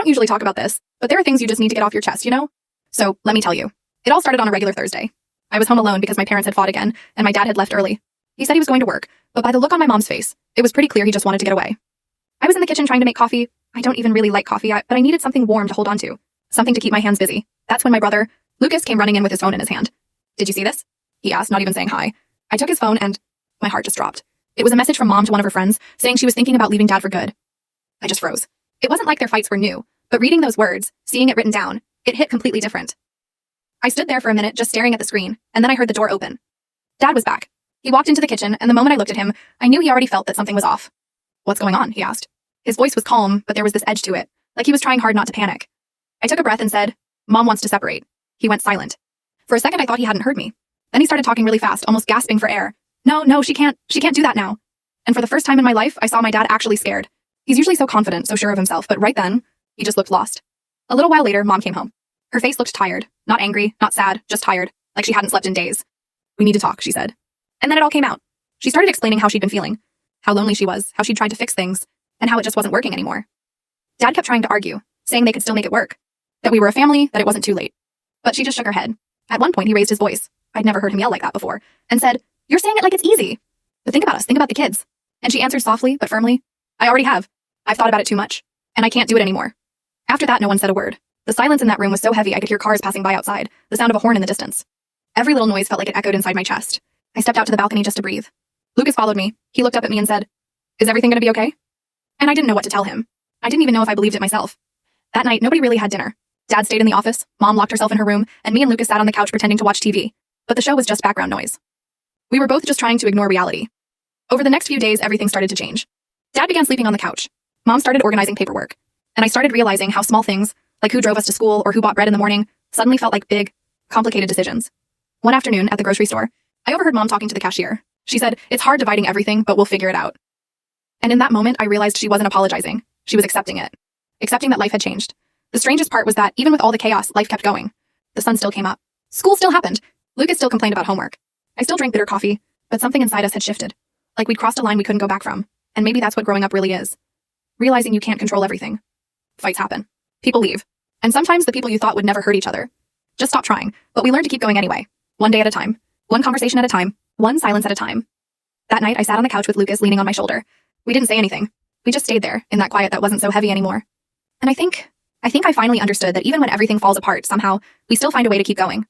don't usually talk about this, but there are things you just need to get off your chest, you know? So, let me tell you. It all started on a regular Thursday. I was home alone because my parents had fought again, and my dad had left early. He said he was going to work, but by the look on my mom's face, it was pretty clear he just wanted to get away. I was in the kitchen trying to make coffee. I don't even really like coffee, but I needed something warm to hold on to. Something to keep my hands busy. That's when my brother, Lucas, came running in with his phone in his hand. "Did you see this?" he asked, not even saying hi. I took his phone and my heart just dropped. It was a message from Mom to one of her friends saying she was thinking about leaving Dad for good. I just froze. It wasn't like their fights were new, but reading those words, seeing it written down, it hit completely different. I stood there for a minute just staring at the screen, and then I heard the door open. Dad was back. He walked into the kitchen, and the moment I looked at him, I knew he already felt that something was off. "What's going on?" he asked. His voice was calm, but there was this edge to it, like he was trying hard not to panic. I took a breath and said, "Mom wants to separate." He went silent. For a second I thought he hadn't heard me. Then he started talking really fast, almost gasping for air. No, she can't do that now." And for the first time in my life, I saw my dad actually scared. He's usually so confident, so sure of himself, but right then, he just looked lost. A little while later, Mom came home. Her face looked tired. Not angry, not sad, just tired, like she hadn't slept in days. "We need to talk," she said. And then it all came out. She started explaining how she'd been feeling, how lonely she was, how she'd tried to fix things, and how it just wasn't working anymore. Dad kept trying to argue, saying they could still make it work, that we were a family, that it wasn't too late. But she just shook her head. At one point, he raised his voice. I'd never heard him yell like that before, and said, "You're saying it like it's easy. But think about us, think about the kids." And she answered softly, but firmly, "I already have. I've thought about it too much, and I can't do it anymore." After that, no one said a word. The silence in that room was so heavy I could hear cars passing by outside, the sound of a horn in the distance. Every little noise felt like it echoed inside my chest. I stepped out to the balcony just to breathe. Lucas followed me. He looked up at me and said, "Is everything going to be okay?" And I didn't know what to tell him. I didn't even know if I believed it myself. That night, nobody really had dinner. Dad stayed in the office, Mom locked herself in her room, and me and Lucas sat on the couch pretending to watch TV. But the show was just background noise. We were both just trying to ignore reality. Over the next few days, everything started to change. Dad began sleeping on the couch. Mom started organizing paperwork. And I started realizing how small things, like who drove us to school or who bought bread in the morning, suddenly felt like big, complicated decisions. One afternoon at the grocery store, I overheard Mom talking to the cashier. She said, "It's hard dividing everything, but we'll figure it out." And in that moment, I realized she wasn't apologizing. She was accepting it. Accepting that life had changed. The strangest part was that even with all the chaos, life kept going. The sun still came up. School still happened. Lucas still complained about homework. I still drank bitter coffee, but something inside us had shifted. Like we'd crossed a line we couldn't go back from. And maybe that's what growing up really is. Realizing you can't control everything. Fights happen. People leave. And sometimes the people you thought would never hurt each other just stop trying, but we learned to keep going anyway. One day at a time. One conversation at a time. One silence at a time. That night, I sat on the couch with Lucas leaning on my shoulder. We didn't say anything. We just stayed there, in that quiet that wasn't so heavy anymore. And I think I finally understood that even when everything falls apart, somehow, we still find a way to keep going.